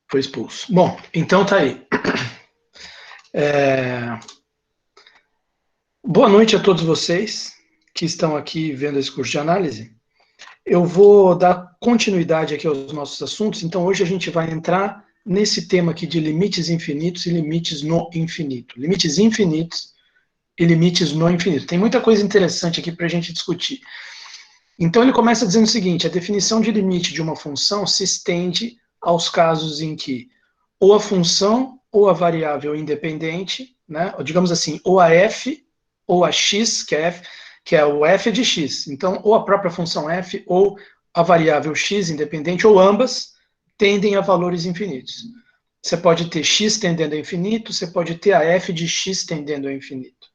Foi expulso. Bom, então tá aí. Boa noite a todos vocês que estão aqui vendo esse curso de análise. Eu vou dar continuidade aqui aos nossos assuntos, então hoje a gente vai entrar nesse tema aqui de limites infinitos e limites no infinito. Limites infinitos e limites no infinito. Tem muita coisa interessante aqui para a gente discutir. Então ele começa dizendo o seguinte: a definição de limite de uma função se estende aos casos em que ou a função ou a variável independente, né, ou digamos assim, ou a f ou a x, que é o f de x. Então, ou a própria função f ou a variável x independente, ou ambas, tendem a valores infinitos. Você pode ter x tendendo ao infinito, você pode ter a f de x tendendo ao infinito.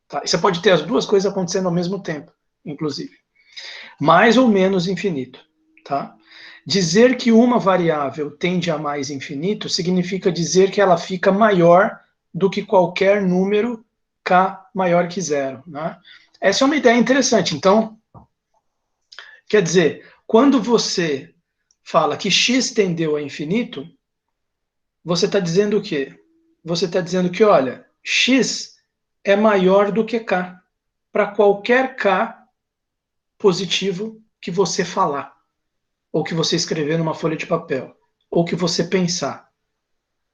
Tá? E você pode ter as duas coisas acontecendo ao mesmo tempo, inclusive. Mais ou menos infinito. Tá? Dizer que uma variável tende a mais infinito significa dizer que ela fica maior do que qualquer número k maior que zero. Né? Essa é uma ideia interessante. Então, quer dizer, quando você fala que x tendeu a infinito, você está dizendo o quê? Você está dizendo que, olha, x é maior do que k, para qualquer k positivo que você falar, ou que você escrever numa folha de papel, ou que você pensar.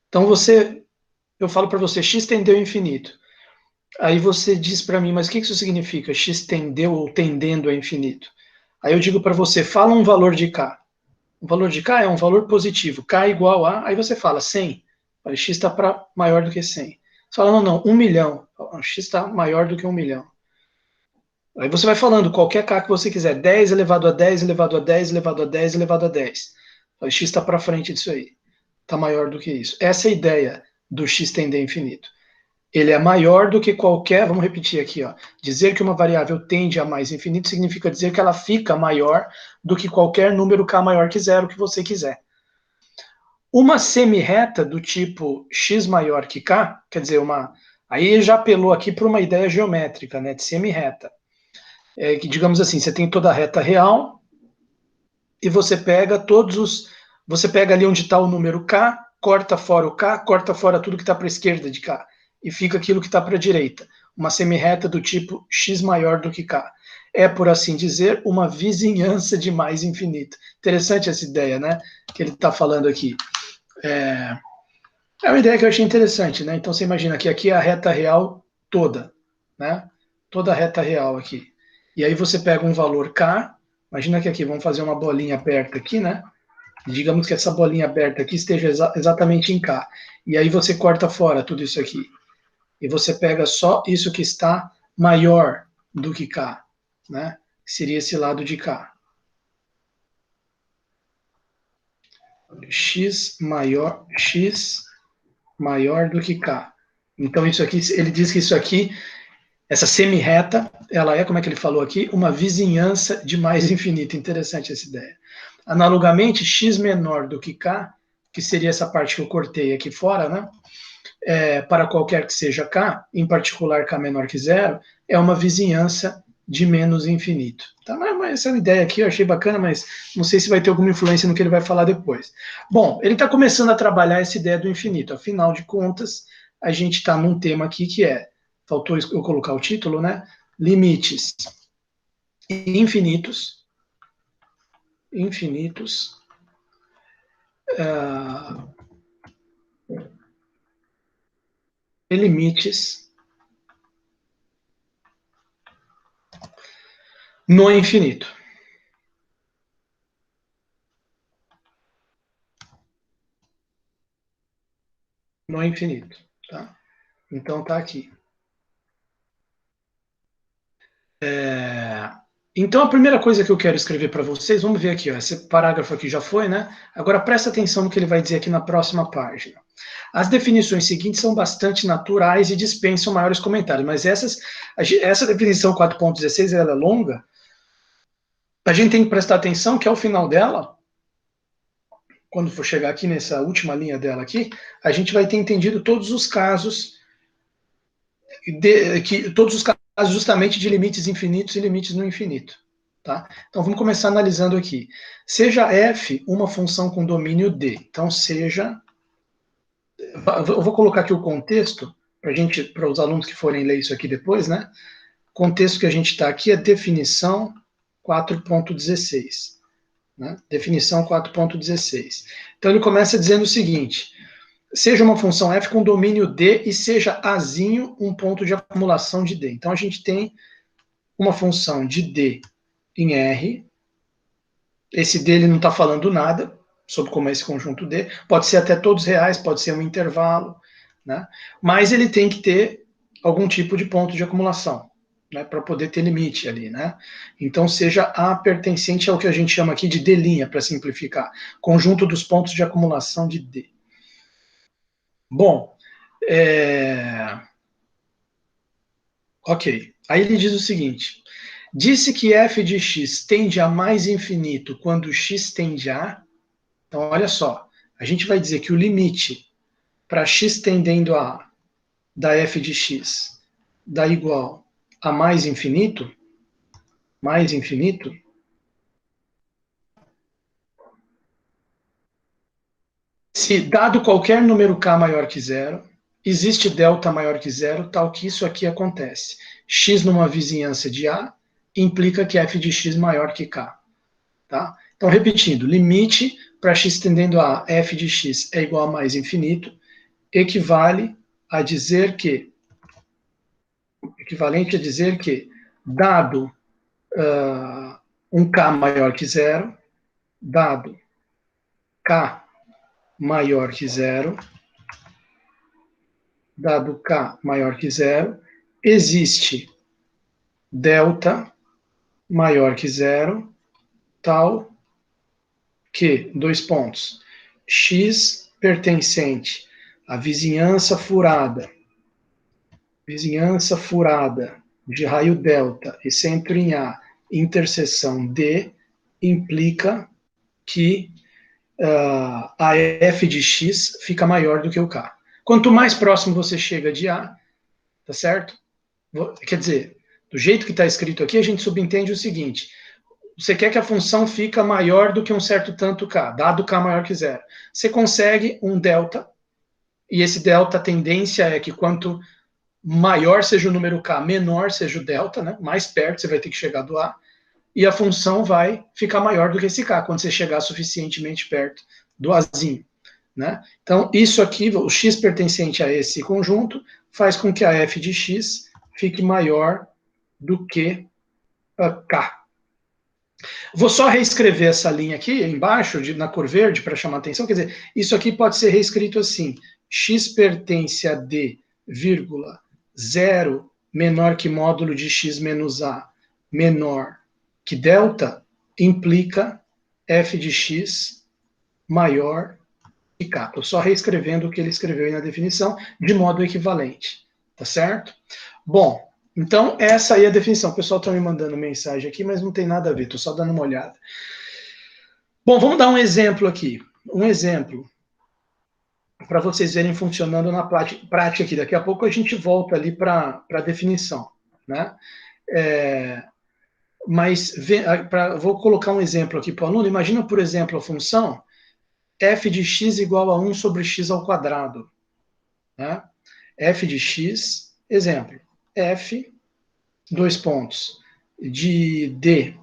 Então eu falo para você, x tendeu ao infinito. Aí você diz para mim, mas o que isso significa? X tendeu ou tendendo a infinito. Aí eu digo para você, fala um valor de k. O valor de k é um valor positivo, k igual a, aí você fala 100. Aí x está maior do que 100. Você fala, não, 1 milhão. X está maior do que 1 milhão. Aí você vai falando qualquer k que você quiser, 10 elevado a 10, elevado a 10, elevado a 10, elevado a 10. Aí x está para frente disso aí. Está maior do que isso. Essa é a ideia do x tender a infinito. Ele é maior do que qualquer, vamos repetir aqui, ó. Dizer que uma variável tende a mais infinito significa dizer que ela fica maior do que qualquer número k maior que zero que você quiser. Uma semirreta do tipo x maior que k, quer dizer, aí já apelou aqui para uma ideia geométrica, né, de semirreta. Que, digamos assim, você tem toda a reta real e você pega você pega ali onde está o número k, corta fora o k, corta fora tudo que está para a esquerda de k e fica aquilo que está para a direita. Uma semirreta do tipo x maior do que k. É, por assim dizer, uma vizinhança de mais infinito. Interessante essa ideia, né? Que ele está falando aqui. É uma ideia que eu achei interessante, né? Então você imagina que aqui é a reta real toda, né? Toda a reta real aqui. E aí você pega um valor k, imagina que aqui, vamos fazer uma bolinha aberta aqui, né? Digamos que essa bolinha aberta aqui esteja exatamente em k. E aí você corta fora tudo isso aqui. E você pega só isso que está maior do que k, né? Seria esse lado de k. X maior do que k. Então isso aqui, ele diz que isso aqui, essa semirreta, ela é, como é que ele falou aqui, uma vizinhança de mais infinito. Interessante essa ideia. Analogamente, x menor do que k, que seria essa parte que eu cortei aqui fora, né? Para qualquer que seja k, em particular k menor que zero, é uma vizinhança de menos infinito. Tá? Mas essa ideia aqui eu achei bacana, mas não sei se vai ter alguma influência no que ele vai falar depois. Bom, ele está começando a trabalhar essa ideia do infinito. Afinal de contas, a gente está num tema aqui que faltou eu colocar o título, né? Limites infinitos, e limites no infinito. No infinito, tá? Então tá aqui. Então a primeira coisa que eu quero escrever para vocês, vamos ver aqui, ó, esse parágrafo aqui já foi, né? Agora presta atenção no que ele vai dizer aqui na próxima página. As definições seguintes são bastante naturais e dispensam maiores comentários, mas essa definição 4.16 ela é longa. A gente tem que prestar atenção que ao final dela, quando for chegar aqui nessa última linha dela aqui, a gente vai ter entendido todos os casos justamente de limites infinitos e limites no infinito. Tá? Então vamos começar analisando aqui. Seja f uma função com domínio D. Então seja eu vou colocar aqui o contexto, para os alunos que forem ler isso aqui depois, né? O contexto que a gente está aqui é definição 4.16. Né? Definição 4.16. Então ele começa dizendo o seguinte: seja uma função f com domínio D e seja azinho um ponto de acumulação de D. Então a gente tem uma função de D em R. Esse D ele não está falando nada sobre como é esse conjunto D. Pode ser até todos reais, pode ser um intervalo, né? Mas ele tem que ter algum tipo de ponto de acumulação, né, para poder ter limite ali, né? Então seja A pertencente ao que a gente chama aqui de D', para simplificar, conjunto dos pontos de acumulação de D. Bom, ok. Aí ele diz o seguinte: disse que f de x tende a mais infinito quando x tende a... Então, olha só, a gente vai dizer que o limite para x tendendo a da f de x dá igual a mais infinito, se dado qualquer número k maior que zero, existe delta maior que zero, tal que isso aqui acontece. X numa vizinhança de A implica que f de x maior que k. Tá? Então, repetindo, limite para x tendendo a f de x é igual a mais infinito, equivalente a dizer que, dado um k maior que zero, dado k maior que zero, dado k maior que zero, existe delta maior que zero, tal que, dois pontos, x pertencente à vizinhança furada de raio delta e centro em A, interseção D, implica que a f de x fica maior do que o k. Quanto mais próximo você chega de A, tá certo? Quer dizer, do jeito que está escrito aqui, a gente subentende o seguinte: você quer que a função fica maior do que um certo tanto k, dado k maior que zero. Você consegue um delta, e esse delta, a tendência é que quanto maior seja o número k, menor seja o delta, né? Mais perto você vai ter que chegar do A, e a função vai ficar maior do que esse k, quando você chegar suficientemente perto do Azinho. Né? Então, isso aqui, o x pertencente a esse conjunto, faz com que a f de x fique maior do que k. Vou só reescrever essa linha aqui embaixo, na cor verde, para chamar a atenção. Quer dizer, isso aqui pode ser reescrito assim: x pertence a d, vírgula, 0 menor que módulo de x menos a menor que delta, implica f de x maior que k. Estou só reescrevendo o que ele escreveu aí na definição, de modo equivalente. Tá certo? Bom, então essa aí é a definição. O pessoal está me mandando mensagem aqui, mas não tem nada a ver, estou só dando uma olhada. Bom, vamos dar um exemplo aqui. Um exemplo para vocês verem funcionando na prática aqui. Daqui a pouco a gente volta ali para a definição. Né? Vou colocar um exemplo aqui para o aluno. Imagina, por exemplo, a função f de x igual a 1 sobre x ao quadrado. Né? F de x, exemplo, f, dois pontos, de d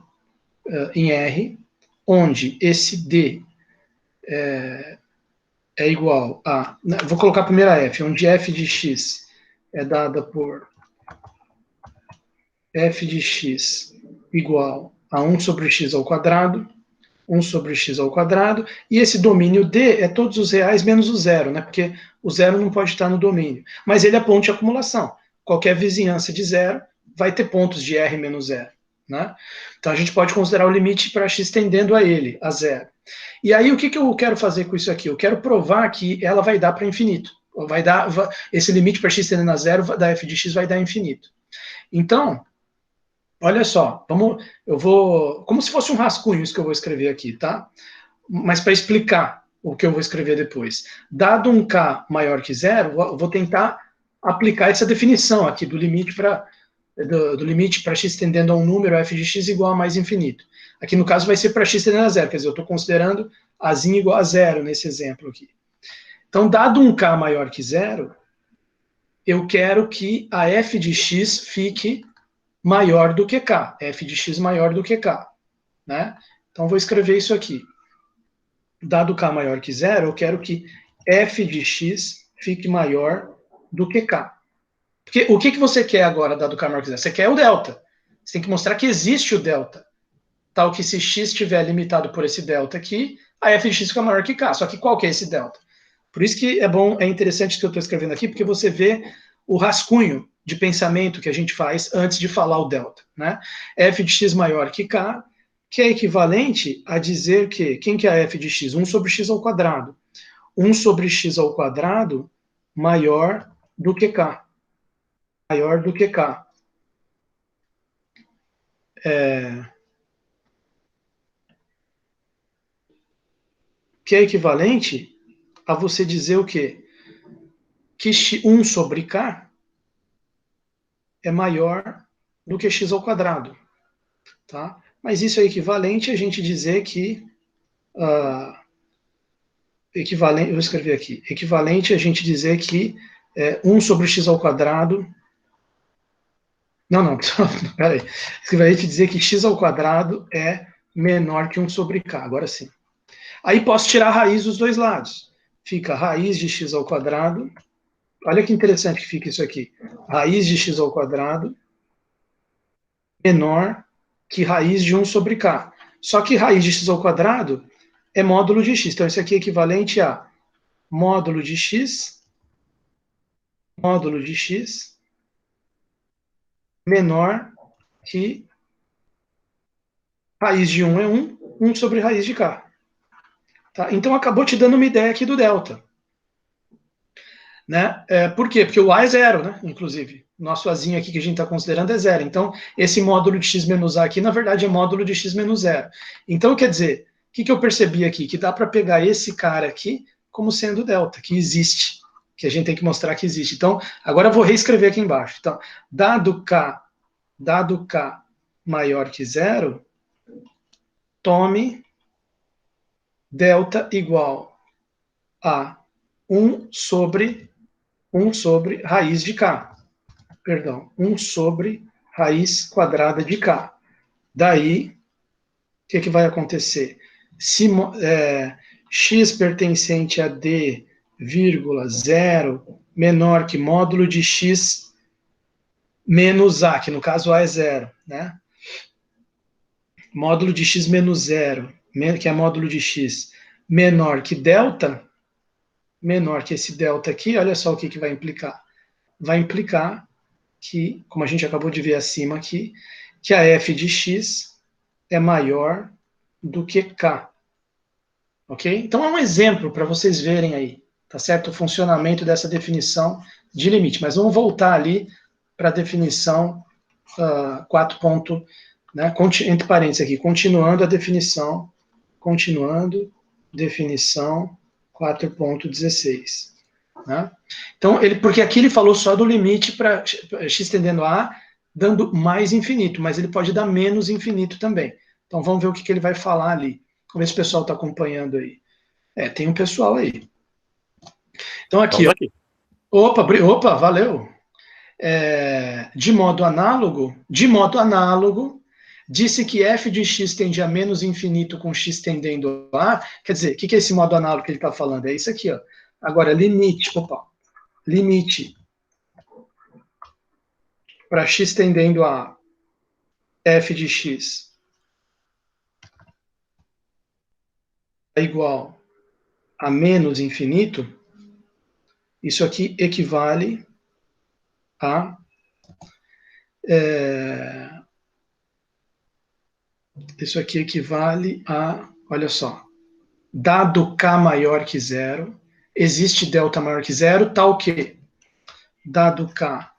em R, onde esse d é igual a... Vou colocar a primeira f, onde f de x é dada por f de x igual a 1 sobre x ao quadrado, 1 sobre x ao quadrado, e esse domínio D é todos os reais menos o zero, né? Porque o zero não pode estar no domínio. Mas ele é ponto de acumulação. Qualquer vizinhança de zero vai ter pontos de R menos zero. Né? Então a gente pode considerar o limite para x tendendo a ele, a zero. E aí o que eu quero fazer com isso aqui? Eu quero provar que ela vai dar para infinito. Esse limite para x tendendo a zero da f de x vai dar infinito. Então, olha só, como se fosse um rascunho isso que eu vou escrever aqui, tá? Mas para explicar o que eu vou escrever depois. Dado um k maior que zero, eu vou tentar aplicar essa definição aqui do limite para x tendendo a um número, f de x igual a mais infinito. Aqui no caso vai ser para x tendendo a zero, quer dizer, eu estou considerando azinho igual a zero nesse exemplo aqui. Então, dado um k maior que zero, eu quero que a f de x fique maior do que k, f de x maior do que k, né? Então, vou escrever isso aqui. Dado k maior que zero, eu quero que f de x fique maior do que k. Porque o que você quer agora, dado k maior que zero? Você quer o delta. Você tem que mostrar que existe o delta. Tal que se x estiver limitado por esse delta aqui, a f de x fica maior que k. Só que qual que é esse delta? Por isso que é interessante que eu estou escrevendo aqui, porque você vê o rascunho de pensamento que a gente faz antes de falar o delta, né? F de x maior que k, que é equivalente a dizer que, quem que é a f de x? 1 sobre x ao quadrado. 1 sobre x ao quadrado maior do que k. Maior do que k. Que é equivalente a você dizer o quê? Que 1 sobre k é maior do que x ao quadrado. Tá? Mas isso é equivalente a gente dizer que... equivalente, eu vou escrever aqui. Equivalente a gente dizer que 1 sobre x ao quadrado... Não, peraí. Equivalente a dizer que x ao quadrado é menor que 1 sobre k. Agora sim. Aí posso tirar a raiz dos dois lados. Fica raiz de x ao quadrado. Olha que interessante que fica isso aqui. Raiz de x ao quadrado menor que raiz de 1 sobre k. Só que raiz de x ao quadrado é módulo de x. Então, isso aqui é equivalente a módulo de x menor que raiz de 1 é 1 sobre raiz de k. Tá? Então, acabou te dando uma ideia aqui do delta. Né? Por quê? Porque o A é zero, né? Inclusive. Nosso Azinho aqui que a gente está considerando é zero. Então, esse módulo de x menos A aqui, na verdade, é módulo de x menos zero. Então, quer dizer, o que eu percebi aqui? Que dá para pegar esse cara aqui como sendo delta, que existe. Que a gente tem que mostrar que existe. Então, agora eu vou reescrever aqui embaixo. Então, dado k maior que zero, tome delta igual a 1 sobre raiz de k. Perdão, 1 sobre raiz quadrada de k. Daí, o que vai acontecer? Se x pertencente a d, vírgula, 0, menor que módulo de x menos a, que no caso a é 0, né? Módulo de x menos 0, que é módulo de x, menor que delta, menor que esse delta aqui, olha só o que vai implicar. Vai implicar que, como a gente acabou de ver acima aqui, que a f de x é maior do que k. Ok? Então é um exemplo para vocês verem aí, tá certo? O funcionamento dessa definição de limite. Mas vamos voltar ali para a definição 4 ponto, né, entre parênteses aqui, continuando 4.16. Né? Então, porque aqui ele falou só do limite para x tendendo a A, dando mais infinito, mas ele pode dar menos infinito também. Então, vamos ver o que ele vai falar ali. Vamos ver se o pessoal está acompanhando aí. Tem um pessoal aí. Então, aqui, ó. Opa, valeu. De modo análogo, disse que f de x tende a menos infinito com x tendendo a A. Quer dizer, o que é esse modo análogo que ele está falando? É isso aqui, ó. Agora, limite para x tendendo a f de x é igual a menos infinito, isso aqui equivale a olha só, dado k maior que zero, existe delta maior que zero, tal que, dado k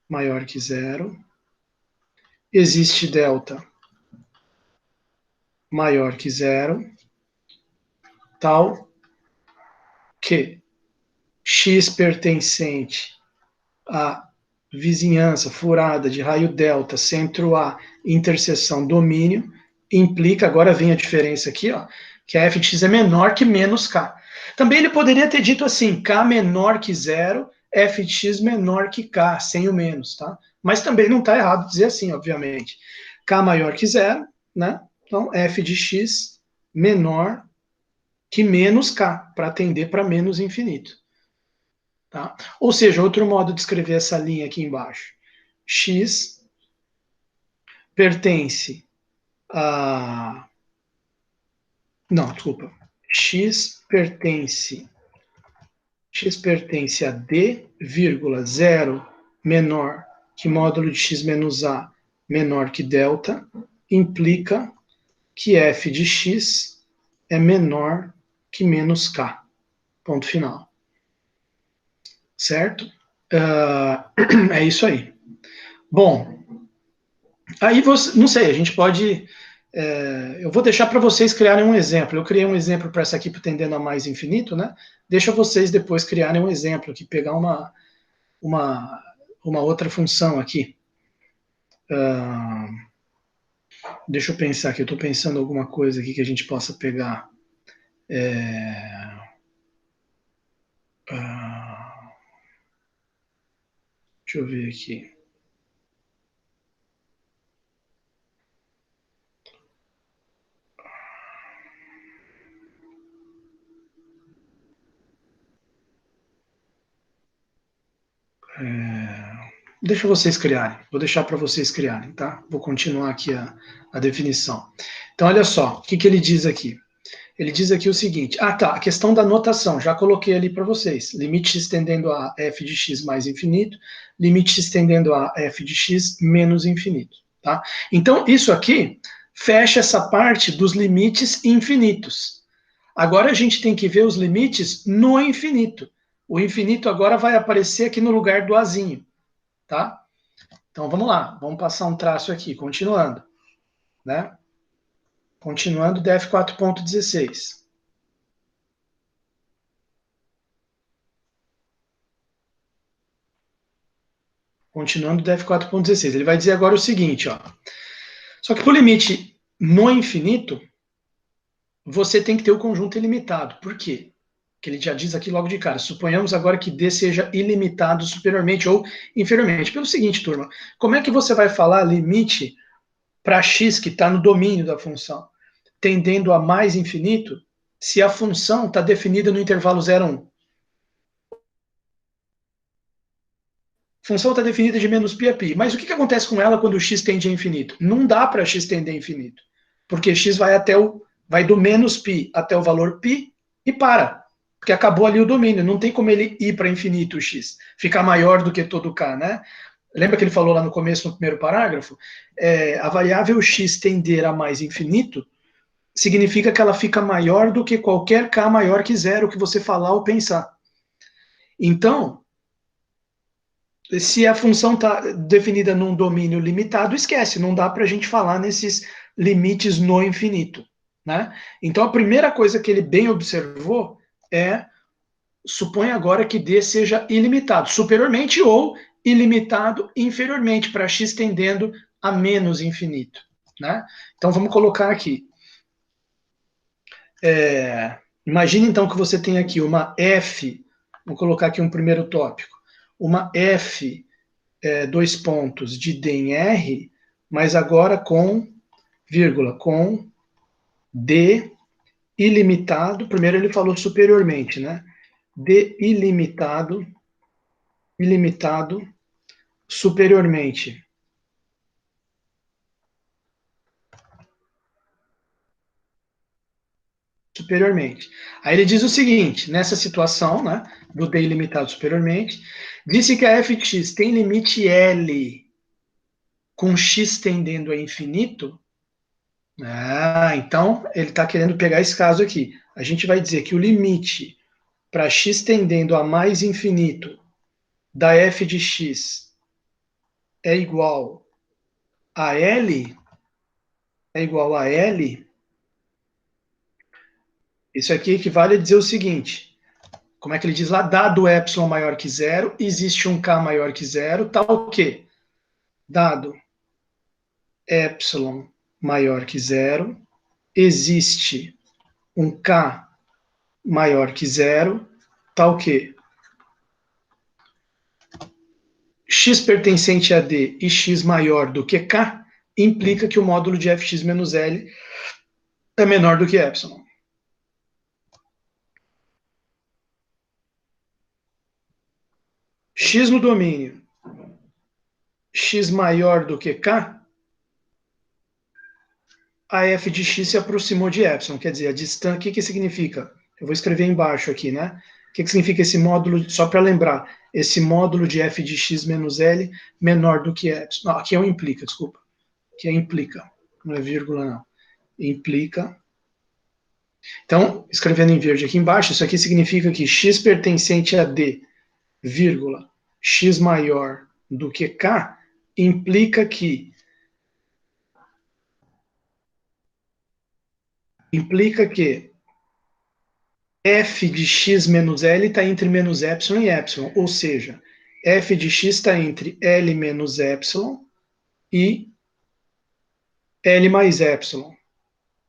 maior que zero, existe delta maior que zero, tal que x pertencente à vizinhança furada de raio delta, centro A, interseção domínio, implica, agora vem a diferença aqui, ó, que a f de x é menor que menos k. Também ele poderia ter dito assim, k menor que zero, f de x menor que k, sem o menos, tá? Mas também não está errado dizer assim, obviamente. K maior que zero, né? Então, f de x menor que menos k, para atender para menos infinito. Tá? Ou seja, outro modo de escrever essa linha aqui embaixo. X pertence a... Não, desculpa. X pertence a D, vírgula, 0 menor que módulo de x menos a menor que delta, implica que f de x é menor que menos k. Ponto final. Certo? É isso aí. Bom, aí você, não sei, a gente pode. Eu vou deixar para vocês criarem um exemplo. Eu criei um exemplo para essa aqui tendendo a mais infinito, né? Deixa vocês depois criarem um exemplo aqui, pegar uma outra função aqui. Deixa eu pensar aqui, eu estou pensando alguma coisa aqui que a gente possa pegar. Deixa eu ver aqui. Deixa vocês criarem, vou deixar para vocês criarem, tá? Vou continuar aqui a definição. Então, olha só, o que ele diz aqui? Ele diz aqui o seguinte, tá, a questão da notação, já coloquei ali para vocês, limite x tendendo a f de x mais infinito, limite x tendendo a f de x menos infinito, tá? Então, isso aqui fecha essa parte dos limites infinitos. Agora a gente tem que ver os limites no infinito. O infinito agora vai aparecer aqui no lugar do azinho, tá? Então, vamos lá, vamos passar um traço aqui, continuando, né? Continuando, df 4.16. Continuando, df 4.16. Ele vai dizer agora o seguinte, ó. Só que para o limite no infinito, você tem que ter o conjunto ilimitado. Por quê? Que ele já diz aqui logo de cara. Suponhamos agora que D seja ilimitado superiormente ou inferiormente. Pelo seguinte, turma, como é que você vai falar limite para x que está no domínio da função, tendendo a mais infinito, se a função está definida no intervalo 0 a 1? A função está definida de menos π a π. Mas o que acontece com ela quando o x tende a infinito? Não dá para x tender a infinito. Porque x vai do menos π até o valor π e para. Porque acabou ali o domínio. Não tem como ele ir para infinito, o x. Ficar maior do que todo k, né? Lembra que ele falou lá no começo, no primeiro parágrafo? A variável x tender a mais infinito significa que ela fica maior do que qualquer k maior que zero que você falar ou pensar. Então, se a função está definida num domínio limitado, esquece, não dá para a gente falar nesses limites no infinito, né? Então, a primeira coisa que ele bem observou é, supõe agora que D seja ilimitado superiormente ou ilimitado inferiormente, para x tendendo a menos infinito, né? Então, vamos colocar aqui. Imagine, então, que você tem aqui uma f, vou colocar aqui um primeiro tópico, uma f 2 pontos de D em R, mas agora com vírgula, com D ilimitado. Primeiro ele falou superiormente, né? D ilimitado superiormente. Superiormente. Aí ele diz o seguinte, nessa situação, né, do D ilimitado superiormente, disse que a f de x tem limite L com x tendendo a infinito. Então ele está querendo pegar esse caso aqui. A gente vai dizer que o limite para x tendendo a mais infinito da f de x é igual a L, isso aqui equivale a dizer o seguinte, como é que ele diz lá? Dado epsilon maior que zero, existe um k maior que zero, tal o quê? Dado epsilon maior que zero, existe um K maior que zero, tá o quê? X pertencente a D e X maior do que K implica que o módulo de Fx menos L é menor do que epsilon. X no domínio, X maior do que K, a f de x se aproximou de epsilon, quer dizer, a distância, o que significa? Eu vou escrever embaixo aqui, né? O que significa esse módulo, só para lembrar, esse módulo de f de x menos L menor do que epsilon. Não, aqui é um implica, desculpa. Aqui é implica, não é vírgula não. Implica. Então, escrevendo em verde aqui embaixo, isso aqui significa que x pertencente a D, vírgula, x maior do que K, implica que f de x menos L está entre menos epsilon e epsilon, ou seja, f de x está entre L menos epsilon e L mais epsilon.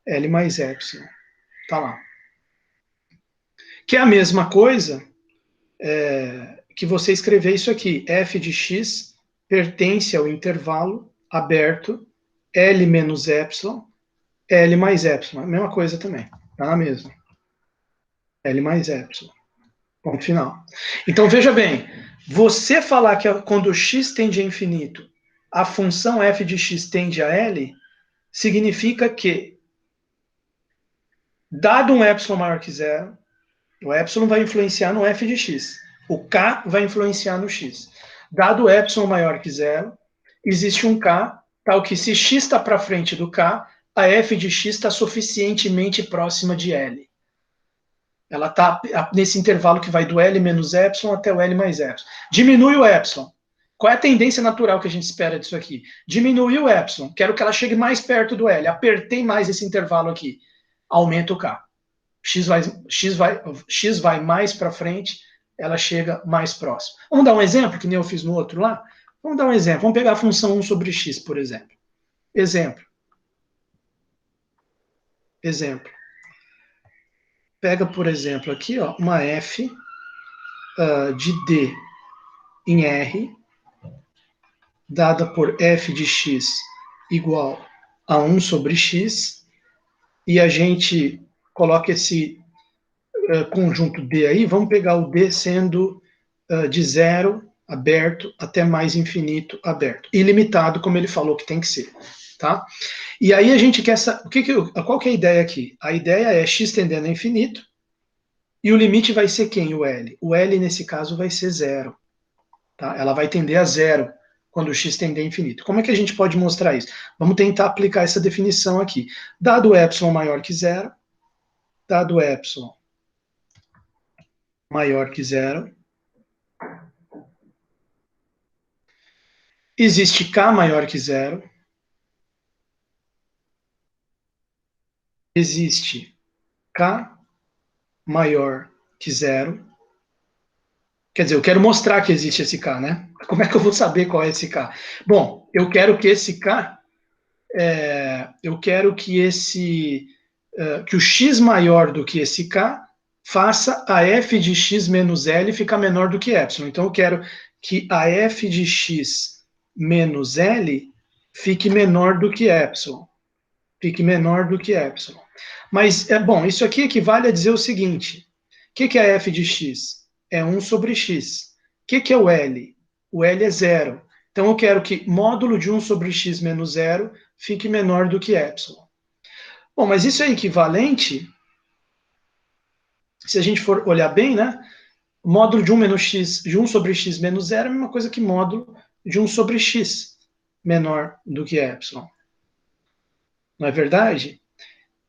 L mais epsilon. Tá lá. Que é a mesma coisa que você escrever isso aqui. F de x pertence ao intervalo aberto L menos epsilon, L mais epsilon. A mesma coisa também. Tá na mesma. L mais epsilon. Ponto final. Então, veja bem, você falar que quando x tende a infinito, a função f de x tende a L, significa que, dado um epsilon maior que zero, o epsilon vai influenciar no f de x, o k vai influenciar no x. Dado o epsilon maior que zero, existe um k, tal que se x está para frente do k, a f de x está suficientemente próxima de L. Ela está nesse intervalo que vai do L menos epsilon até o L mais epsilon. Diminui o epsilon. Qual é a tendência natural que a gente espera disso aqui? Diminuir o epsilon. Quero que ela chegue mais perto do L. Apertei mais esse intervalo aqui. Aumenta o K. X vai mais para frente, ela chega mais próximo. Vamos dar um exemplo, que nem eu fiz no outro lá? Vamos dar um exemplo. Vamos pegar a função 1 sobre x, por exemplo. Exemplo. Pega, por exemplo, aqui, ó, uma f de D em R, dada por f de x igual a 1 sobre x, e a gente coloca esse conjunto D aí, vamos pegar o D sendo de zero aberto até mais infinito aberto, ilimitado, como ele falou que tem que ser, tá? E aí a gente quer saber, qual que é a ideia aqui? A ideia é x tendendo a infinito, e o limite vai ser quem? O L. O L, nesse caso, vai ser zero. Tá? Ela vai tender a zero quando o x tender a infinito. Como é que a gente pode mostrar isso? Vamos tentar aplicar essa definição aqui. Dado epsilon maior que zero, dado epsilon maior que zero, existe k maior que zero, existe k maior que zero. Quer dizer, eu quero mostrar que existe esse k, né? Como é que eu vou saber qual é esse k? Bom, eu quero que esse k, eu quero que que o x maior do que esse k faça a f de x menos L ficar menor do que epsilon. Então, eu quero que a f de x menos L fique menor do que epsilon. Fique menor do que epsilon. Mas, bom, isso aqui equivale a dizer o seguinte. O que é a f de x? É 1 sobre x. O que é o L? O L é zero. Então, eu quero que módulo de 1 sobre x menos zero fique menor do que epsilon. Bom, mas isso é equivalente, se a gente for olhar bem, né? Módulo de 1 menos x, de 1 sobre x menos zero é a mesma coisa que módulo de 1 sobre x menor do que epsilon. Não é verdade?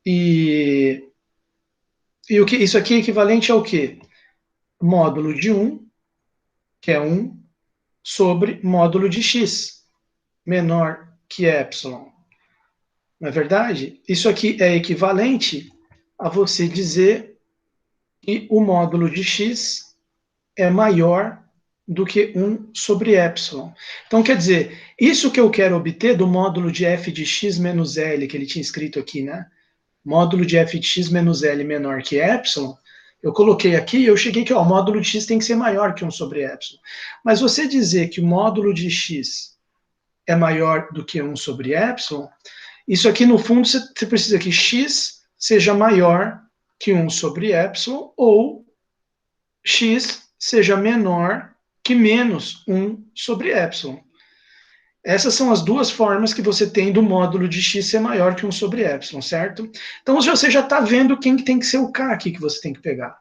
E isso aqui é equivalente ao quê? Módulo de 1, que é 1, sobre módulo de x, menor que epsilon. Não é verdade? Isso aqui é equivalente a você dizer que o módulo de x é maior do que 1 sobre epsilon. Então, quer dizer, isso que eu quero obter do módulo de f de x menos L, que ele tinha escrito aqui, né? módulo de f de x menos L menor que epsilon, eu coloquei aqui, eu cheguei que ó, o módulo de x tem que ser maior que 1 sobre epsilon. Mas você dizer que o módulo de x é maior do que 1 sobre epsilon, isso aqui no fundo você precisa que x seja maior que 1 sobre epsilon ou x seja menor que menos 1 sobre epsilon. Essas são as duas formas que você tem do módulo de x ser maior que 1 sobre epsilon, certo? Então você já está vendo quem tem que ser o k aqui que você tem que pegar.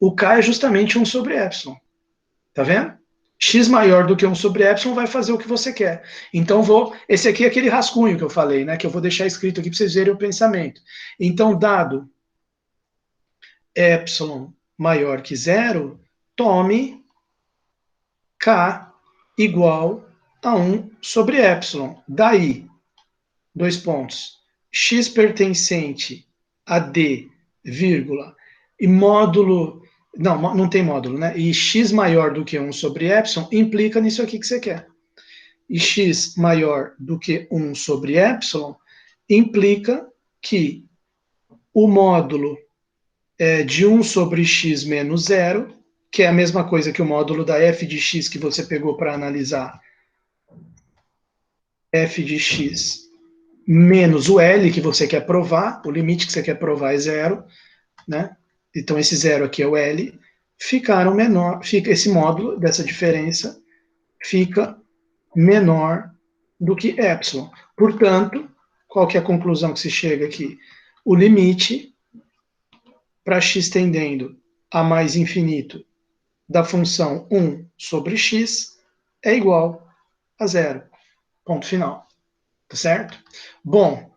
O k é justamente 1 sobre epsilon. Tá vendo? X maior do que 1 sobre epsilon vai fazer o que você quer. Então esse aqui é aquele rascunho que eu falei, né? Que eu vou deixar escrito aqui para vocês verem o pensamento. Então, dado epsilon maior que zero, tome k igual a 1 sobre epsilon. Daí, dois pontos, x pertencente a d, vírgula, e módulo, não tem módulo, né? E x maior do que 1 sobre epsilon implica nisso aqui que você quer. E x maior do que 1 sobre epsilon implica que o módulo de 1 sobre x menos zero, que é a mesma coisa que o módulo da f de x que você pegou para analisar, f de x menos o L que você quer provar, o limite que você quer provar é zero, né? Então esse zero aqui é o L, ficaram menor, fica esse módulo dessa diferença fica menor do que epsilon. Portanto, qual que é a conclusão que se chega aqui? O limite para x tendendo a mais infinito da função 1 sobre x é igual a zero. Ponto final. Tá certo? Bom,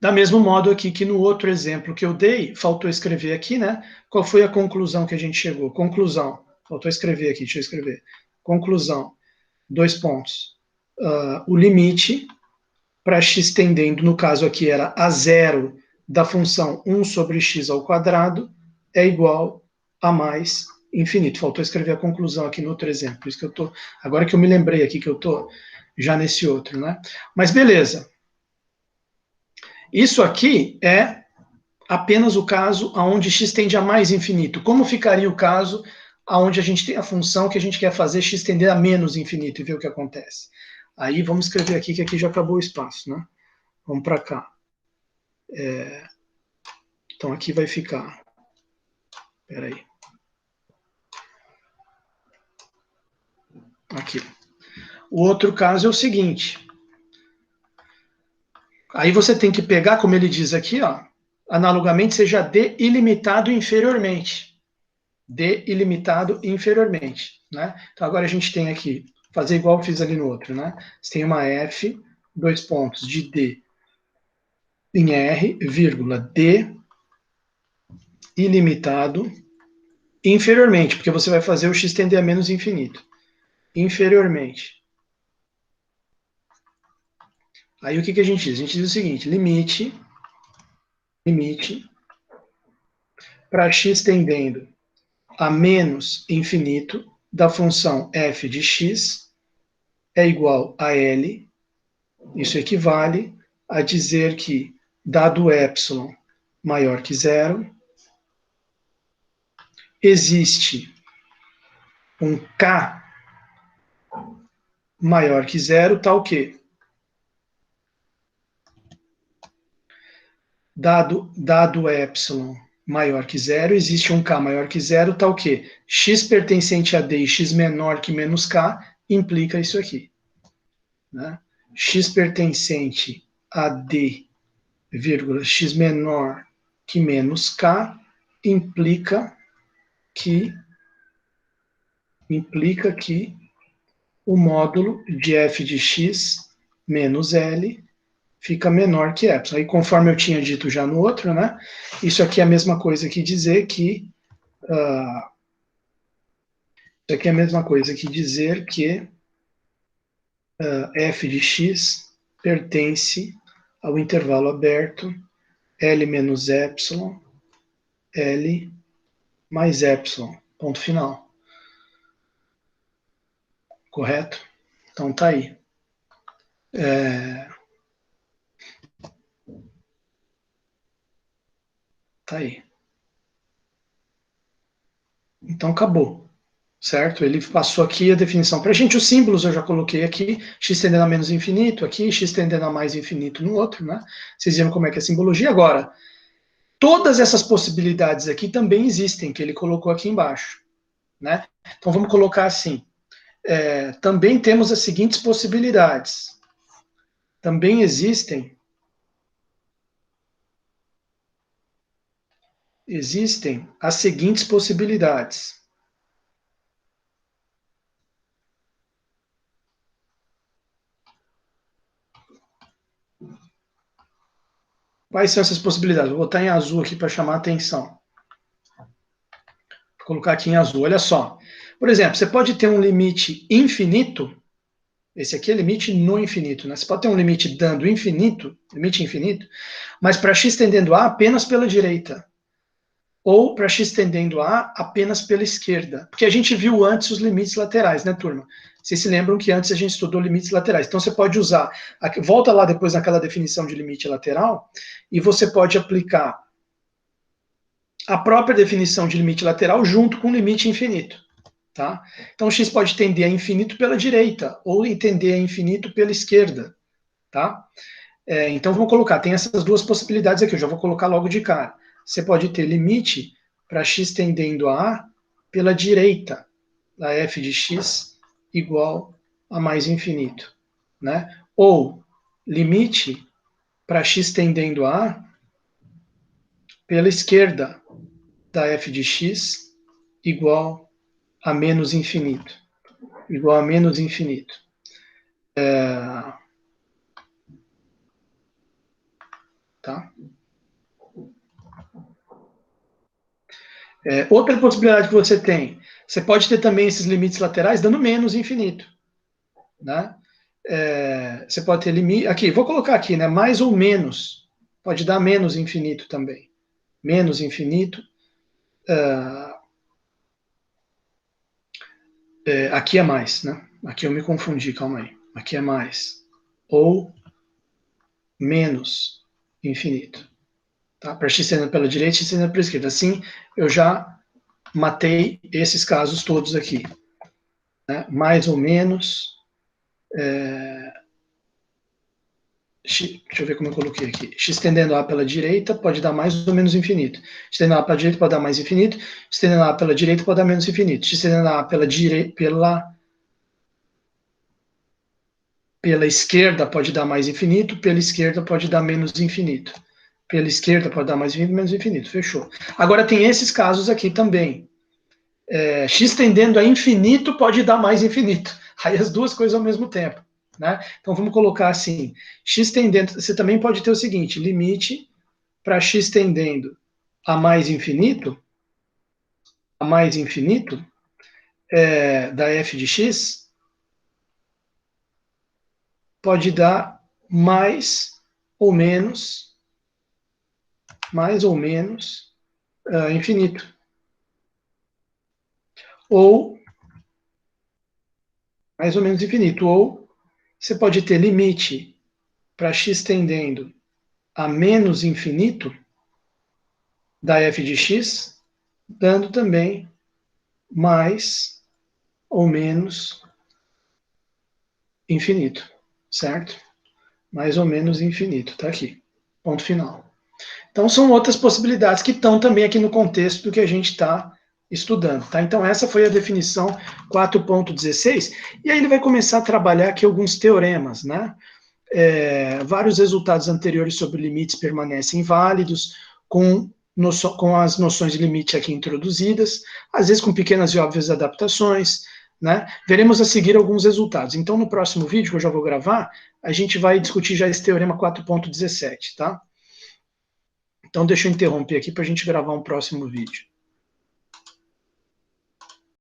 da mesmo modo aqui que no outro exemplo que eu dei, faltou escrever aqui, né? Qual foi a conclusão que a gente chegou? Conclusão. Faltou escrever aqui, deixa eu escrever. Conclusão. Dois pontos. O limite para x tendendo, no caso aqui era a zero da função 1 sobre x ao quadrado, é igual a mais infinito. Faltou escrever a conclusão aqui no outro exemplo. Por isso que eu tô, agora que eu me lembrei aqui que eu estou já nesse outro, né? Mas beleza. Isso aqui é apenas o caso onde x tende a mais infinito. Como ficaria o caso onde a gente tem a função que a gente quer fazer x tender a menos infinito e ver o que acontece? Aí vamos escrever aqui, que aqui já acabou o espaço, né? Vamos para cá. Então aqui vai ficar. Espera aí. Aqui. O outro caso é o seguinte. Aí você tem que pegar, como ele diz aqui, ó, analogamente seja d ilimitado inferiormente. D ilimitado inferiormente, né? Então agora a gente tem aqui, fazer igual eu fiz ali no outro, né? Você tem uma f, dois pontos de d em r, vírgula, d ilimitado inferiormente, porque você vai fazer o x tender a menos infinito. Inferiormente. Aí o que, que a gente diz? A gente diz o seguinte, limite para x tendendo a menos infinito da função f de x é igual a L. Isso equivale a dizer que, dado epsilon maior que zero, existe um k maior que zero, tal que, dado epsilon maior que zero, existe um k maior que zero, tal que x pertencente a d e x menor que menos k implica isso aqui. Né? X pertencente a d, vírgula, x menor que menos k implica que o módulo de f de x menos L fica menor que epsilon. Aí, conforme eu tinha dito já no outro, né? Isso aqui é a mesma coisa que dizer que isso aqui é a mesma coisa que dizer que f de x pertence ao intervalo aberto L menos epsilon, L mais epsilon. Ponto final. Correto? Então tá aí. Tá aí. Então, acabou. Certo? Ele passou aqui a definição para a gente. Os símbolos eu já coloquei aqui, x tendendo a menos infinito aqui, x tendendo a mais infinito no outro, né? Vocês viram como é que é a simbologia. Agora, todas essas possibilidades aqui também existem, que ele colocou aqui embaixo, né? Então, vamos colocar assim. Também temos as seguintes possibilidades. Também existem as seguintes possibilidades. Quais são essas possibilidades? Vou botar em azul aqui para chamar a atenção. Vou colocar aqui em azul, olha só. Por exemplo, você pode ter um limite infinito. Esse aqui é limite no infinito, né? Você pode ter um limite dando infinito, limite infinito, mas para x tendendo a apenas pela direita. Ou para x tendendo a apenas pela esquerda. Porque a gente viu antes os limites laterais, né, turma? Vocês se lembram que antes a gente estudou limites laterais. Então você pode usar, volta lá depois naquela definição de limite lateral, e você pode aplicar a própria definição de limite lateral junto com limite infinito. Tá? Então, x pode tender a infinito pela direita, ou tender a infinito pela esquerda. Tá? Então, vamos colocar, tem essas duas possibilidades aqui, eu já vou colocar logo de cara. Você pode ter limite para x tendendo a pela direita, da f de x igual a mais infinito. Né? Ou limite para x tendendo a pela esquerda, da f de x igual a menos infinito. Igual a menos infinito. Tá? Outra possibilidade que você tem, você pode ter também esses limites laterais dando menos infinito. Né? Você pode ter limite. Aqui, vou colocar aqui, né? Mais ou menos. Pode dar menos infinito também. Menos infinito. Aqui é mais, né? Aqui eu me confundi, calma aí. Aqui é mais. Ou menos infinito. Tá? Para x tendendo pela direita, x tendendo pela esquerda. Assim, eu já matei esses casos todos aqui. Né? Mais ou menos. Deixa eu ver como eu coloquei aqui. X tendendo a pela direita pode dar mais ou menos infinito. X tendendo a pela direita pode dar mais infinito. X tendendo a pela direita pode dar menos infinito. X tendendo a pela esquerda pode dar mais infinito. Pela esquerda pode dar menos infinito. Pela esquerda pode dar mais infinito, menos infinito. Fechou. Agora tem esses casos aqui também. X tendendo a infinito pode dar mais infinito. Aí as duas coisas ao mesmo tempo. Né? Então vamos colocar assim, x tendendo, você também pode ter o seguinte, limite para x tendendo a mais infinito da f de x, pode dar mais ou menos infinito. Ou mais ou menos infinito. Ou você pode ter limite para x tendendo a menos infinito da f de x, dando também mais ou menos infinito, certo? Mais ou menos infinito, tá aqui. Ponto final. Então, são outras possibilidades que estão também aqui no contexto do que a gente está estudando, tá? Então, essa foi a definição 4.16, e aí ele vai começar a trabalhar aqui alguns teoremas, né? Vários resultados anteriores sobre limites permanecem válidos, com as noções de limite aqui introduzidas, às vezes com pequenas e óbvias adaptações, né? Veremos a seguir alguns resultados. Então, no próximo vídeo, que eu já vou gravar, a gente vai discutir já esse teorema 4.17, tá? Então, deixa eu interromper aqui para a gente gravar um próximo vídeo.